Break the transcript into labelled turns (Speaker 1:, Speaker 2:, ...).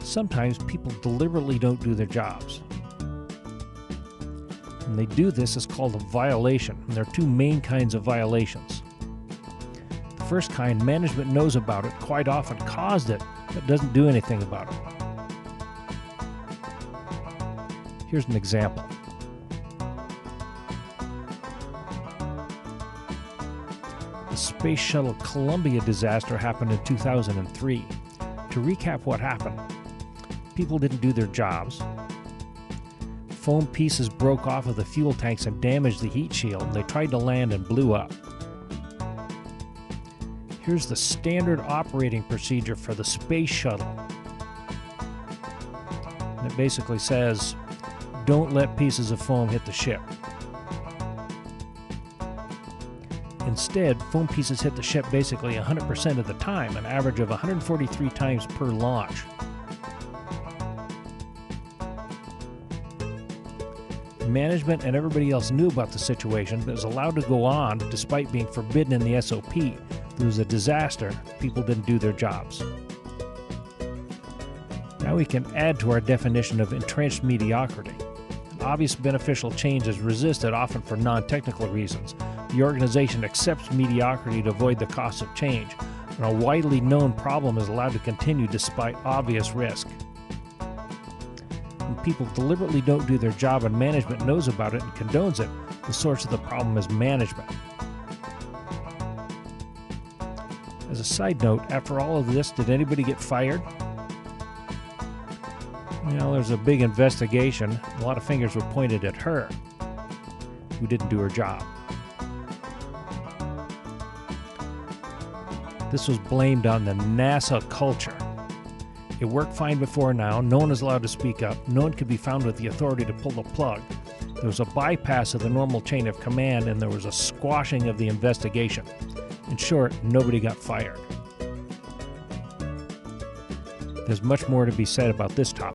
Speaker 1: Sometimes people deliberately don't do their jobs. When they do this, it's called a violation. And there are two main kinds of violations. The first kind, management knows about it, quite often caused it, but doesn't do anything about it. Here's an example. The Space Shuttle Columbia disaster happened in 2003. To recap what happened, people didn't do their jobs. Foam pieces broke off of the fuel tanks and damaged the heat shield. They tried to land and blew up. Here's the standard operating procedure for the Space Shuttle. And it basically says, don't let pieces of foam hit the ship. Instead, foam pieces hit the ship basically 100% of the time, an average of 143 times per launch. Management and everybody else knew about the situation, but was allowed to go on despite being forbidden in the SOP. It was a disaster. People didn't do their jobs. Now we can add to our definition of entrenched mediocrity. An obvious beneficial change is resisted, often for non-technical reasons. The organization accepts mediocrity to avoid the cost of change, and a widely known problem is allowed to continue despite obvious risk. When people deliberately don't do their job and management knows about it and condones it, the source of the problem is management. As a side note, after all of this, did anybody get fired? Well, there's a big investigation. A lot of fingers were pointed at her, who didn't do her job. This was blamed on the NASA culture. It worked fine before now. No one is allowed to speak up. No one could be found with the authority to pull the plug. There was a bypass of the normal chain of command, and there was a squashing of the investigation. In short, nobody got fired. There's much more to be said about this topic.